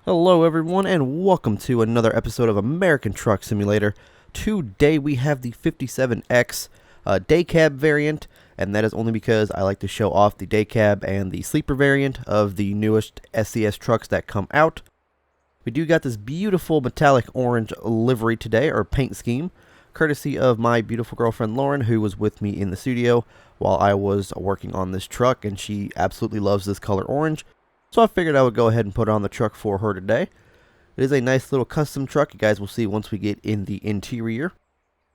Hello everyone and welcome to another episode of American Truck Simulator. Today we have the 57X day cab variant, and that is only because I like to show off the day cab and the sleeper variant of the newest SCS trucks that come out. We do got this beautiful metallic orange livery today, or paint scheme, courtesy of my beautiful girlfriend Lauren, who was with me in the studio while I was working on this truck, and she absolutely loves this color orange. So I figured I would go ahead and put it on the truck for her today. It is a nice little custom truck. You guys will see once we get in the interior.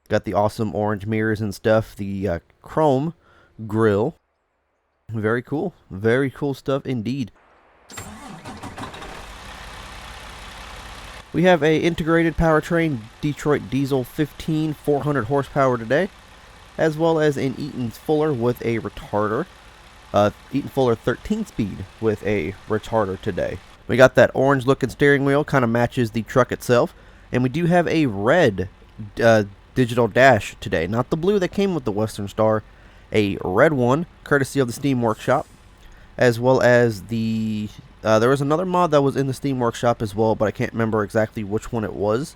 Got the awesome orange mirrors and stuff. The chrome grille. Very cool. Very cool stuff indeed. We have a integrated powertrain Detroit Diesel 15 400 horsepower today, as well as an Eaton Fuller with a retarder. Eaton Fuller 13 speed with a retarder today. We got that orange looking steering wheel, kind of matches the truck itself, and we do have a red digital dash today, not the blue that came with the Western Star, a red one courtesy of the Steam Workshop, as well as the there was another mod that was in the Steam Workshop as well, but I can't remember exactly which one it was,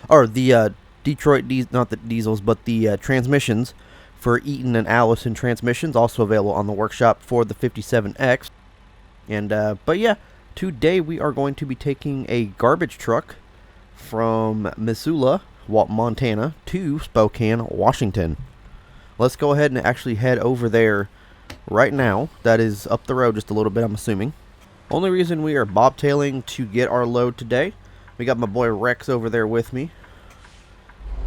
or the Detroit not the diesels but the transmissions for Eaton and Allison transmissions, also available on the workshop for the 57X. And but yeah, today we are going to be taking a garbage truck from Missoula, Montana to Spokane, Washington. Let's go ahead and actually head over there right now. That is up the road just a little bit, I'm assuming. Only reason we are bobtailing to get our load today, we got my boy Rex over there with me.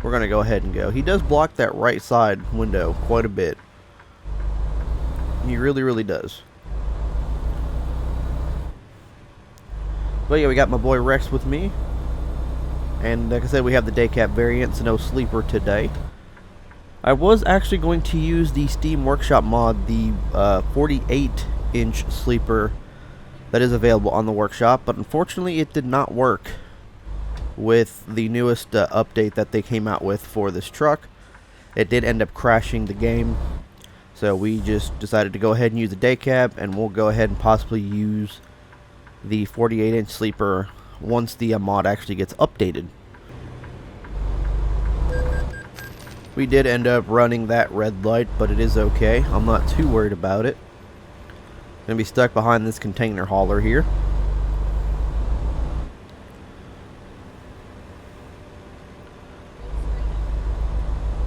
We're going to go ahead and go. He does block that right side window quite a bit. He really does. But yeah, we got my boy Rex with me. And like I said, we have the day cab variant, so no sleeper today. I was actually going to use the Steam Workshop mod, the 48-inch sleeper that is available on the workshop, but unfortunately it did not work with the newest update that they came out with for this truck. It did end up crashing the game, so we just decided to go ahead and use the day cab, and we'll go ahead and possibly use the 48-inch sleeper once the mod actually gets updated. We did end up running that red light, but it is okay. I'm not too worried about it. Gonna be stuck behind this container hauler here.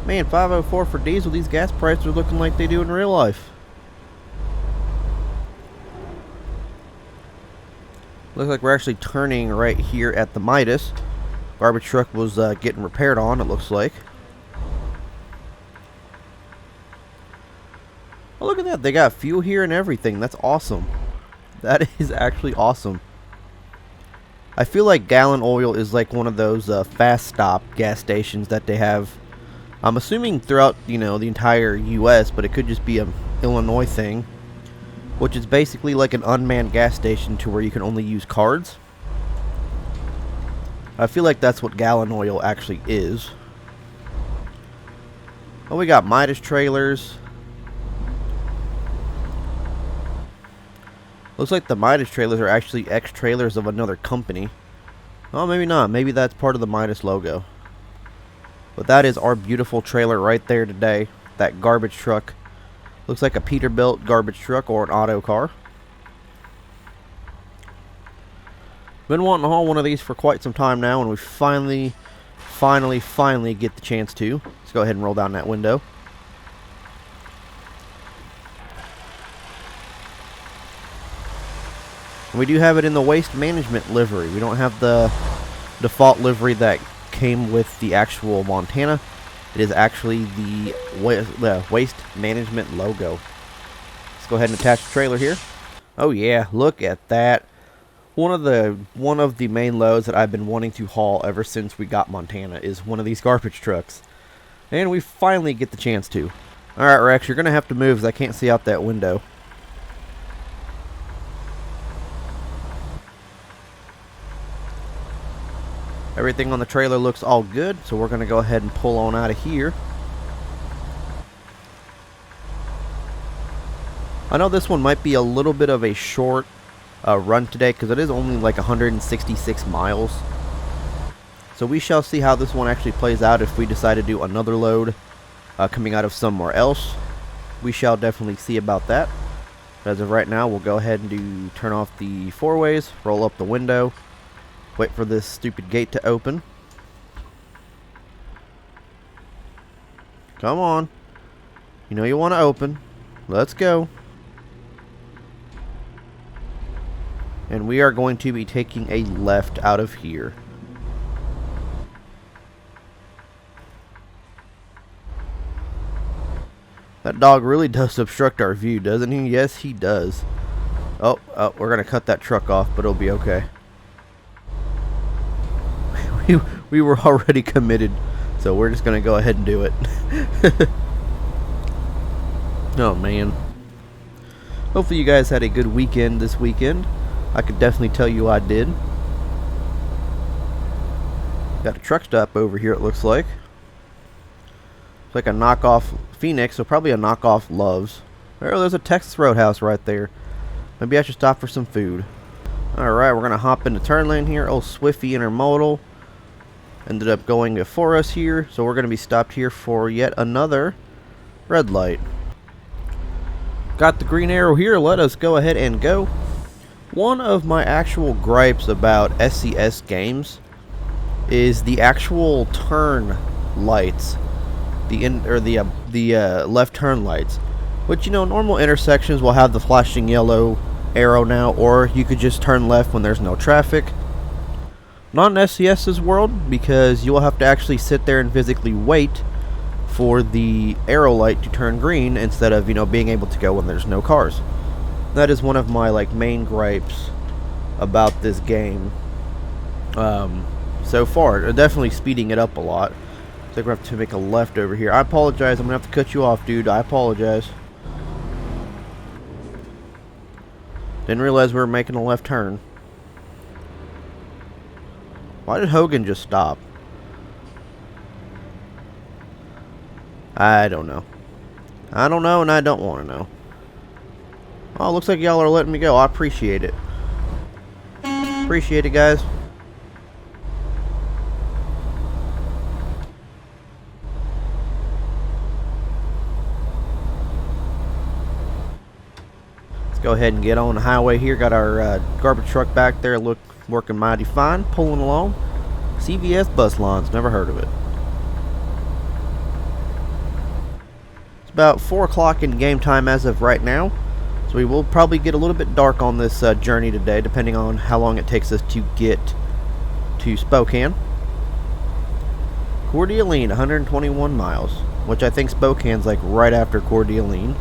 Man, 504 for diesel. These gas prices are looking like they do in real life. Looks like we're actually turning right here at the Midas. Garbage truck was getting repaired on, it looks like. Oh, look at that. They got fuel here and everything. That's awesome. That is actually awesome. I feel like Gallon Oil is like one of those fast stop gas stations that they have. I'm assuming throughout, the entire U.S., but it could just be a Illinois thing, which is basically like an unmanned gas station to where you can only use cards. I feel like that's what Gallon Oil actually is. Oh, we got Midas trailers. Looks like the Midas trailers are actually ex-trailers of another company. Oh, maybe not. Maybe that's part of the Midas logo. But that is our beautiful trailer right there today. That garbage truck. Looks like a Peterbilt garbage truck or an auto car. Been wanting to haul one of these for quite some time now, and we finally get the chance to. Let's go ahead and roll down that window. And we do have it in the waste management livery. We don't have the default livery that came with the actual Montana. It is actually the waste management logo. Let's go ahead and attach the trailer here. Oh yeah, look at that. One of the main loads that I've been wanting to haul ever since we got Montana is one of these garbage trucks. And we finally get the chance to. Alright Rex, you're going to have to move because I can't see out that window. Everything on the trailer looks all good, so we're going to go ahead and pull on out of here. I know this one might be a little bit of a short run today, because it is only like 166 miles. So we shall see how this one actually plays out. If we decide to do another load coming out of somewhere else, we shall definitely see about that. But as of right now, we'll go ahead and turn off the four-ways, roll up the window, wait for this stupid gate to open. Come on. You know you want to open. Let's go. And we are going to be taking a left out of here. That dog really does obstruct our view, doesn't he? Yes, he does. Oh, we're going to cut that truck off, but it'll be okay. we were already committed, so we're just going to go ahead and do it. Oh, man. Hopefully you guys had a good weekend this weekend. I could definitely tell you I did. Got a truck stop over here, it looks like. It's like a knockoff Phoenix, so probably a knockoff Love's. Oh, there's a Texas Roadhouse right there. Maybe I should stop for some food. Alright, we're going to hop into turn lane here. Oh, Swiffy Intermodal ended up going before us here, so we're going to be stopped here for yet another red light. Got the green arrow here. Let us go ahead and go. One of my actual gripes about SCS games is the actual turn lights, the left turn lights, which, you know, normal intersections will have the flashing yellow arrow now, or you could just turn left when there's no traffic. Not in SCS's world, because you will have to actually sit there and physically wait for the arrow light to turn green instead of, you know, being able to go when there's no cars. That is one of my main gripes about this game so far. They're definitely speeding it up a lot. I think we're going to have to make a left over here. I apologize. I'm going to have to cut you off, dude. I apologize. Didn't realize we were making a left turn. Why did Hogan just stop? I don't know. I don't know, and I don't want to know. Oh, looks like y'all are letting me go. I appreciate it. Appreciate it, guys. Let's go ahead and get on the highway here. Got our garbage truck back there, working mighty fine, pulling along. CVS bus lines, never heard of it. It's about 4 o'clock in game time as of right now. So we will probably get a little bit dark on this journey today, depending on how long it takes us to get to Spokane. Coeur d'Alene, 121 miles, which I think Spokane's like right after Coeur d'Alene.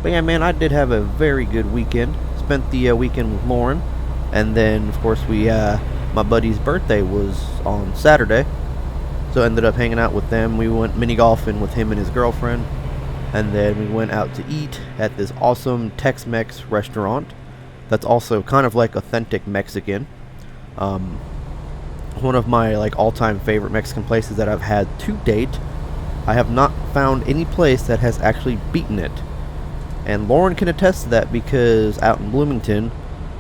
But yeah, man, I did have a very good weekend. Spent the weekend with Lauren, and then of course my buddy's birthday was on Saturday, so I ended up hanging out with them. We went mini golfing with him and his girlfriend. And then we went out to eat at this awesome Tex-Mex restaurant that's also kind of like authentic Mexican. One of my all-time favorite Mexican places that I've had to date. I have not found any place that has actually beaten it. And Lauren can attest to that, because out in Bloomington,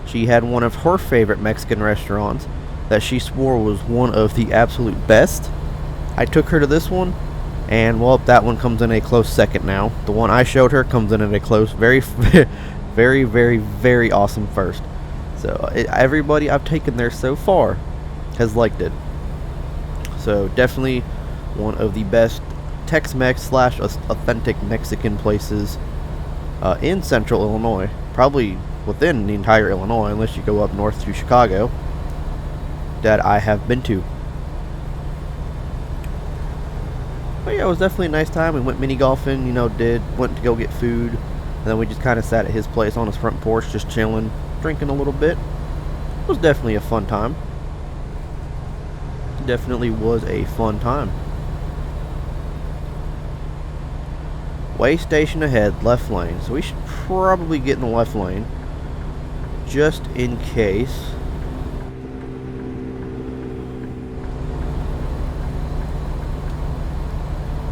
she had one of her favorite Mexican restaurants that she swore was one of the absolute best. I took her to this one, and well, that one comes in a close second now. The one I showed her comes in at a close, very, very, very, very awesome first. So everybody I've taken there so far has liked it. So definitely one of the best Tex-Mex / authentic Mexican places in central Illinois. Probably within the entire Illinois, unless you go up north to Chicago, that I have been to. But yeah, it was definitely a nice time. We went mini golfing, went to go get food, and then we just kind of sat at his place on his front porch, just chilling, drinking a little bit. It was definitely a fun time. Definitely was a fun time. Way station ahead, left lane. So we should probably get in the left lane, just in case.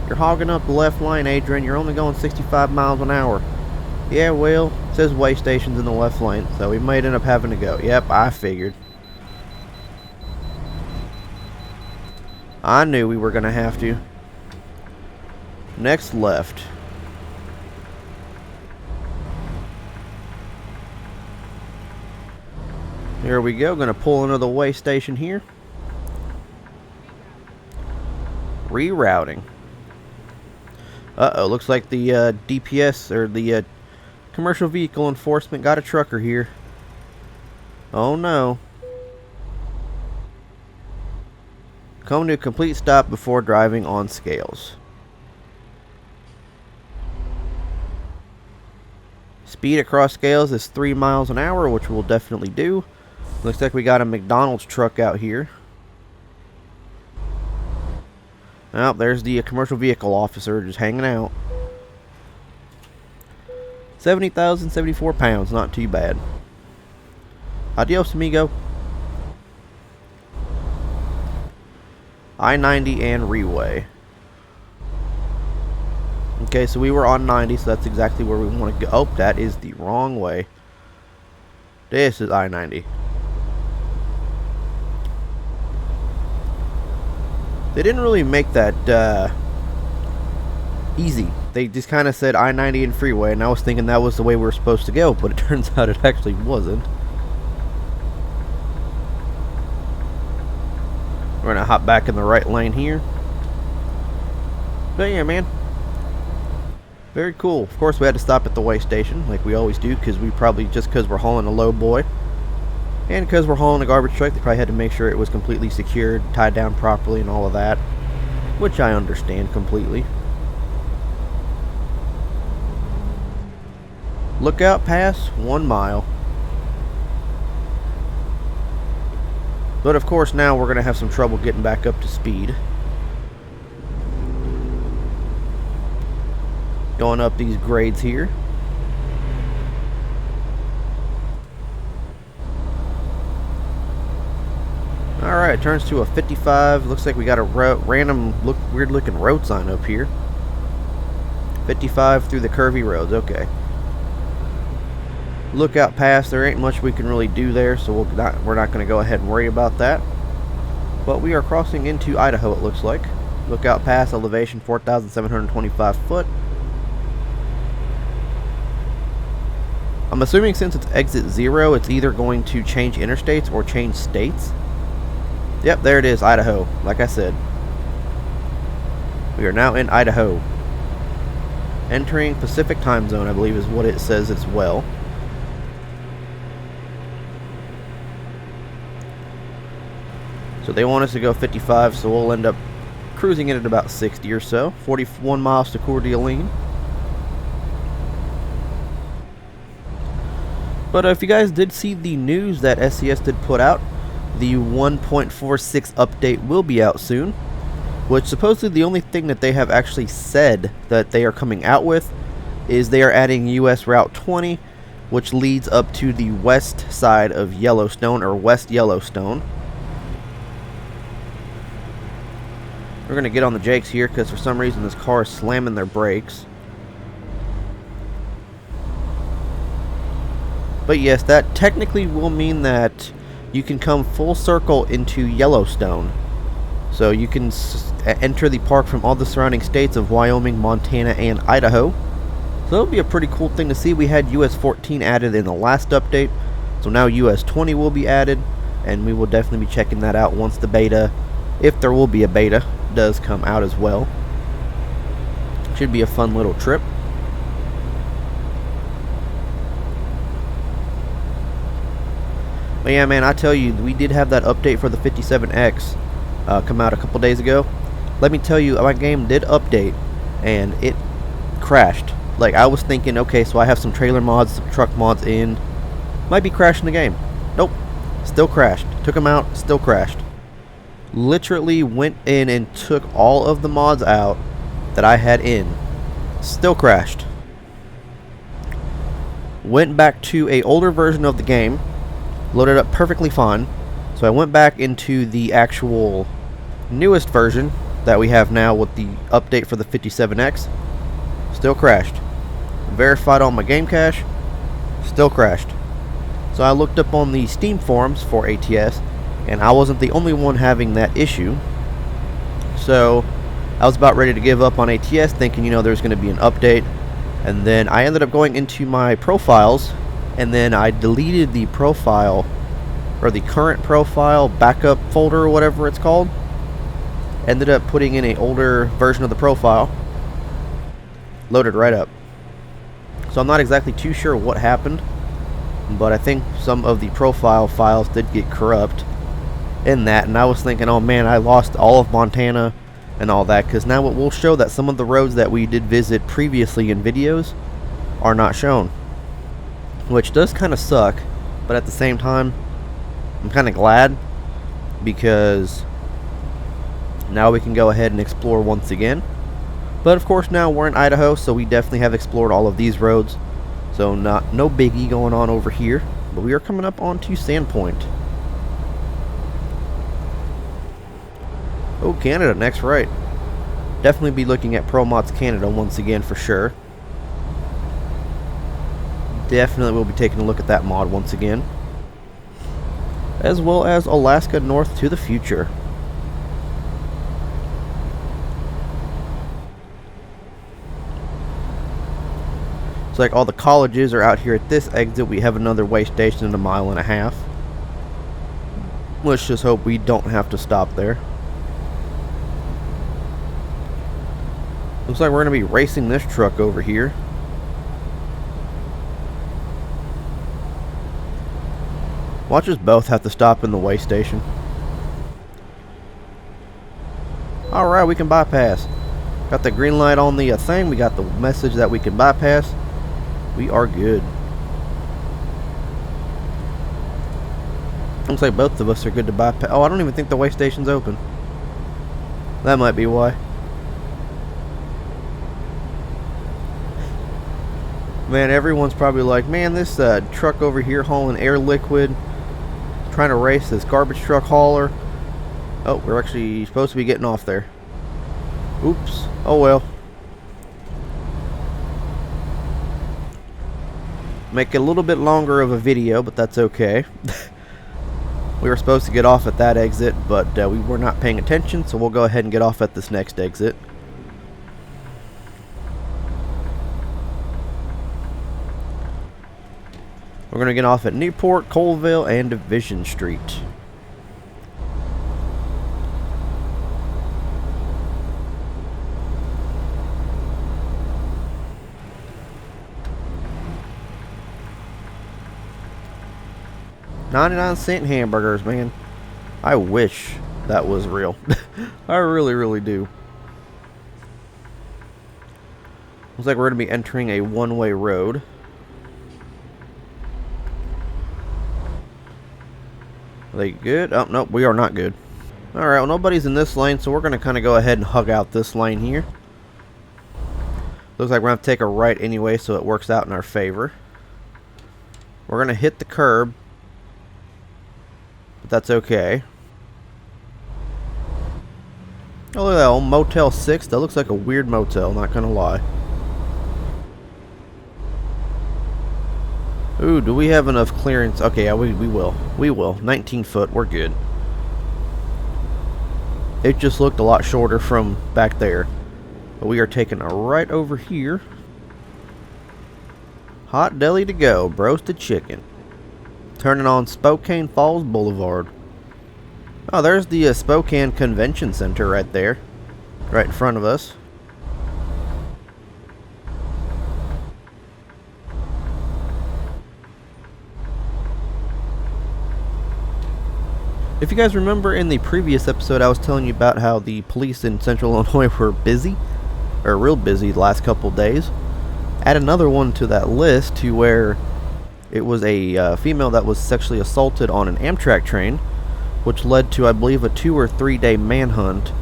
You're hogging up the left lane, Adrian. You're only going 65 miles an hour. Yeah, well, it says way stations in the left lane, so we might end up having to go. Yep, I figured. I knew we were going to have to. Next left. Here we go. Going to pull into the way station here. Rerouting. Uh-oh, looks like the DPS, or the Commercial Vehicle Enforcement, got a trucker here. Oh no. Come to a complete stop before driving on scales. Speed across scales is 3 miles an hour, which we'll definitely do. Looks like we got a McDonald's truck out here. Oh, there's the commercial vehicle officer just hanging out. 70,074 pounds, not too bad. Adios, amigo. I-90 and Reway. Okay, so we were on 90, so that's exactly where we want to go. Oh, that is the wrong way. This is I-90. They didn't really make that easy. They just kind of said I-90 and freeway, and I was thinking that was the way we were supposed to go, but it turns out it actually wasn't. We're gonna hop back in the right lane here. But yeah, man, very cool. Of course, we had to stop at the way station, like we always do, because we probably, just because we're hauling a low boy, and because we're hauling a garbage truck, they probably had to make sure it was completely secured, tied down properly, and all of that, which I understand completely. Lookout pass, 1 mile. But of course now we're going to have some trouble getting back up to speed. Going up these grades here. Alright, turns to a 55. Looks like we got a random, weird looking road sign up here. 55 through the curvy roads, okay. Lookout pass, there ain't much we can really do there, so we're not going to go ahead and worry about that. But we are crossing into Idaho, it looks like. Lookout pass, elevation 4,725 foot. I'm assuming since it's exit 0, it's either going to change interstates or change states. Yep, there it is, Idaho, like I said. We are now in Idaho. Entering Pacific time zone, I believe is what it says as well. So they want us to go 55, so we'll end up cruising in at about 60 or so. 41 miles to Coeur d'Alene. But if you guys did see the news that SCS did put out, the 1.46 update will be out soon. Which supposedly the only thing that they have actually said that they are coming out with is they are adding US Route 20, which leads up to the west side of Yellowstone, or West Yellowstone. We're going to get on the Jakes here because for some reason this car is slamming their brakes. But yes, that technically will mean that you can come full circle into Yellowstone. So you can enter the park from all the surrounding states of Wyoming, Montana, and Idaho. So that'll be a pretty cool thing to see. We had US 14 added in the last update, so now US 20 will be added, and we will definitely be checking that out once the beta, if there will be a beta, does come out as well. Should be a fun little trip. But yeah, man, I tell you, we did have that update for the 57X come out a couple days ago. Let me tell you, my game did update, and it crashed. Like, I was thinking, okay, so I have some trailer mods, some truck mods in. Might be crashing the game. Nope. Still crashed. Took them out, still crashed. Literally went in and took all of the mods out that I had in. Still crashed. Went back to a older version of the game. Loaded up perfectly fine. So I went back into the actual newest version that we have now with the update for the 57X. Still crashed. verified on my game cache, still crashed. So I looked up on the Steam forums for ATS, and I wasn't the only one having that issue. So I was about ready to give up on ATS, thinking, you know, there's going to be an update. And then I ended up going into my profiles, and then I deleted the profile, or the current profile backup folder, or whatever it's called. Ended up putting in an older version of the profile. Loaded right up. So I'm not exactly too sure what happened, but I think some of the profile files did get corrupt in that, and I was thinking, oh man, I lost all of Montana and all that, because now it will show that some of the roads that we did visit previously in videos are not shown, which does kind of suck, but at the same time I'm kind of glad, because now we can go ahead and explore once again. But of course now we're in Idaho, so we definitely have explored all of these roads, so no biggie going on over here. But we are coming up onto Sandpoint. Oh, Canada, next right. Definitely be looking at ProMods Canada once again for sure. Definitely will be taking a look at that mod once again. As well as Alaska North to the Future. It's like all the colleges are out here at this exit. We have another way station in 1.5 miles. Let's just hope we don't have to stop there. Looks like we're going to be racing this truck over here. Watch us both have to stop in the way station. Alright, we can bypass. Got the green light on the thing. We got the message that we can bypass. We are good. Looks like both of us are good to bypass. Oh, I don't even think the way station's open. That might be why. Man, everyone's probably like, man, this truck over here hauling air liquid, trying to race this garbage truck hauler. Oh, we're actually supposed to be getting off there. Oops. Oh well. Make it a little bit longer of a video, but that's okay. We were supposed to get off at that exit, but we were not paying attention, so we'll go ahead and get off at this next exit. We're going to get off at Newport, Colville, and Division Street. $0.99 hamburgers, man. I wish that was real. I really, really do. Looks like we're going to be entering a one-way road. Are they good? Oh, nope, we are not good. Alright, well, nobody's in this lane, so we're going to kind of go ahead and hug out this lane here. Looks like we're going to take a right anyway, so it works out in our favor. We're going to hit the curb, but that's okay. Oh, look at that old Motel 6. That looks like a weird motel, not going to lie. Ooh, do we have enough clearance? Okay, yeah, we will. We will. 19 foot, we're good. It just looked a lot shorter from back there. But we are taking a right over here. Hot deli to go. Roasted chicken. Turning on Spokane Falls Boulevard. Oh, there's the Spokane Convention Center right there. Right in front of us. If you guys remember in the previous episode, I was telling you about how the police in Central Illinois were busy, or real busy the last couple days. Add another one to that list to where it was a female that was sexually assaulted on an Amtrak train, which led to, I believe, a 2 or 3 day manhunt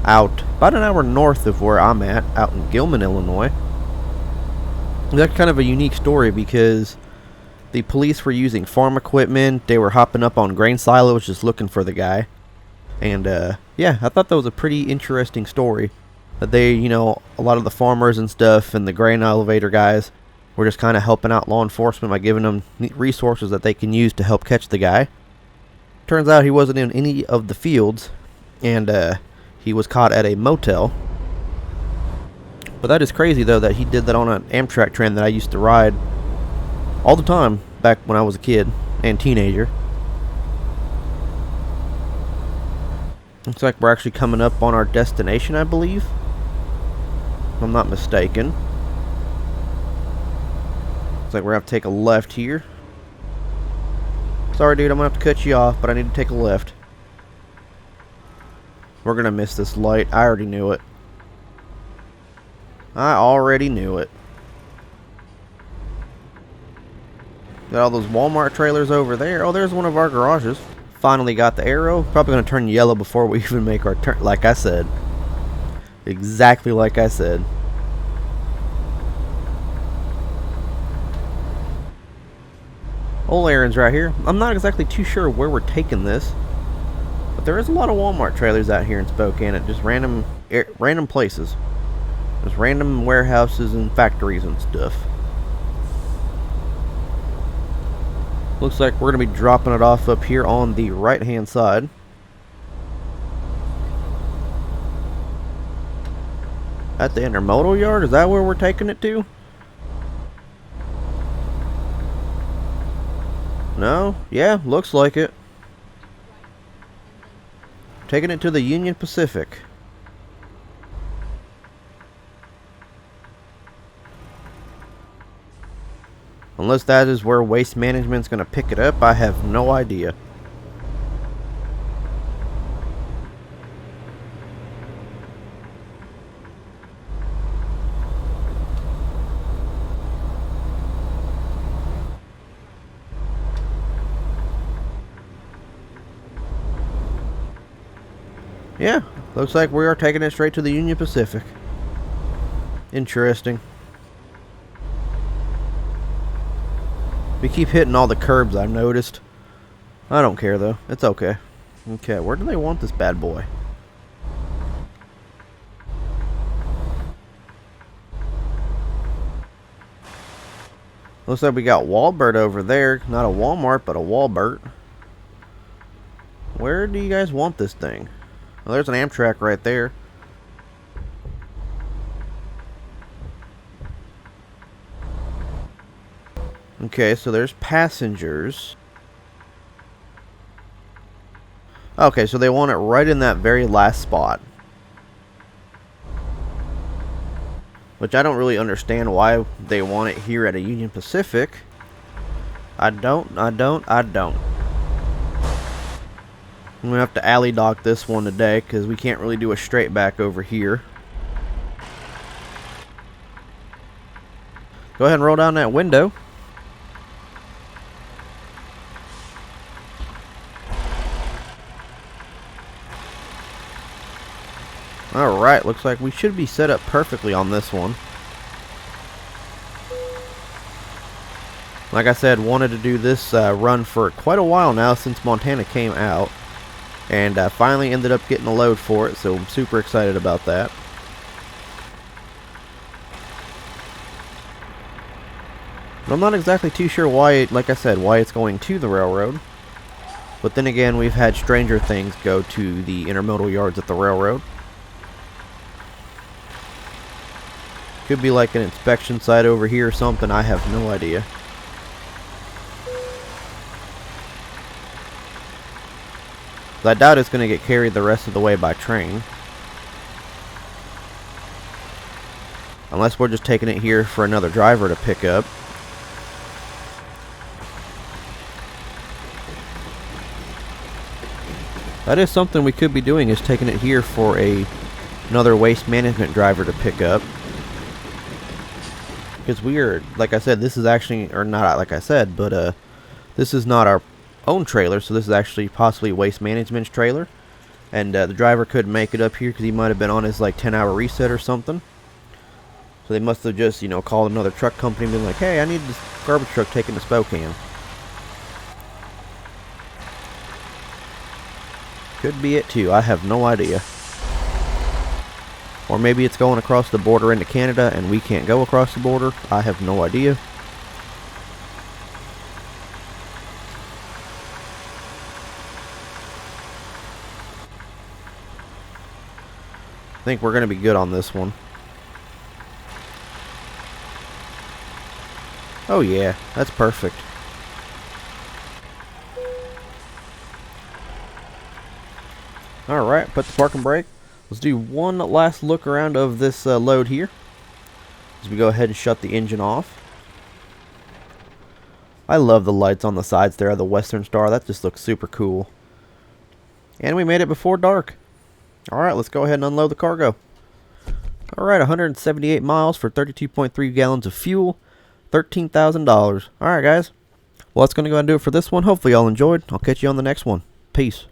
out about an hour north of where I'm at, out in Gilman, Illinois. That's kind of a unique story because the police were using farm equipment. They were hopping up on grain silos just looking for the guy. And, yeah, I thought that was a pretty interesting story. That they, you know, a lot of the farmers and stuff and the grain elevator guys, We're just kind of helping out law enforcement by giving them resources that they can use to help catch the guy. Turns out he wasn't in any of the fields, and he was caught at a motel. But that is crazy, though, that he did that on an Amtrak train that I used to ride all the time back when I was a kid and teenager. Looks like we're actually coming up on our destination, I believe, if I'm not mistaken. Looks like we're going to have to take a left here. Sorry, dude, I'm going to have to cut you off, but I need to take a left. We're going to miss this light. I already knew it. I already knew it. Got all those Walmart trailers over there. Oh, there's one of our garages. Finally got the arrow. Probably going to turn yellow before we even make our turn. Like I said. Exactly like I said. Old Aaron's right here. I'm not exactly too sure where we're taking this, but there is a lot of Walmart trailers out here in Spokane at just random places. Just random warehouses and factories and stuff. Looks like we're going to be dropping it off up here on the right hand side. At the intermodal yard? Is that where we're taking it to? No? Yeah, looks like it. Taking it to the Union Pacific. Unless that is where Waste Management's going to pick it up, I have no idea. Yeah, looks like we are taking it straight to the Union Pacific. Interesting. We keep hitting all the curbs, I've noticed. I don't care, though. It's okay. Okay, where do they want this bad boy? Looks like we got Walbert over there. Not a Walmart, but a Walbert. Where do you guys want this thing? Well, there's an Amtrak right there. Okay, so there's passengers. Okay, so they want it right in that very last spot. Which I don't really understand why they want it here at a Union Pacific. I don't. I'm going to have to alley dock this one today because we can't really do a straight back over here. Go ahead and roll down that window. Alright, looks like we should be set up perfectly on this one. Like I said, wanted to do this run for quite a while now since Montana came out. And finally ended up getting a load for it, so I'm super excited about that. But I'm not exactly too sure why, like I said, why it's going to the railroad. But then again, we've had stranger things go to the intermodal yards at the railroad. Could be like an inspection site over here or something, I have no idea. I doubt it's going to get carried the rest of the way by train. Unless we're just taking it here for another driver to pick up. That is something we could be doing, is taking it here for another waste management driver to pick up. Because we are, like I said, this is actually, or not like I said, but this is not our own trailer, so this is actually possibly Waste Management's trailer. And the driver couldn't make it up here because he might have been on his like 10-hour reset or something. So they must have just, you know, called another truck company and been like, hey, I need this garbage truck taken to Spokane. Could be it too, I have no idea. Or maybe it's going across the border into Canada and we can't go across the border. I have no idea. I think we're going to be good on this one. Oh yeah, that's perfect. Alright, put the parking brake. Let's do one last look around of this load here as we go ahead and shut the engine off. I love the lights on the sides there of the Western Star. That just looks super cool. And we made it before dark. Alright, let's go ahead and unload the cargo. Alright, 178 miles for 32.3 gallons of fuel. $13,000. Alright, guys. Well, that's going to go ahead and do it for this one. Hopefully y'all enjoyed. I'll catch you on the next one. Peace.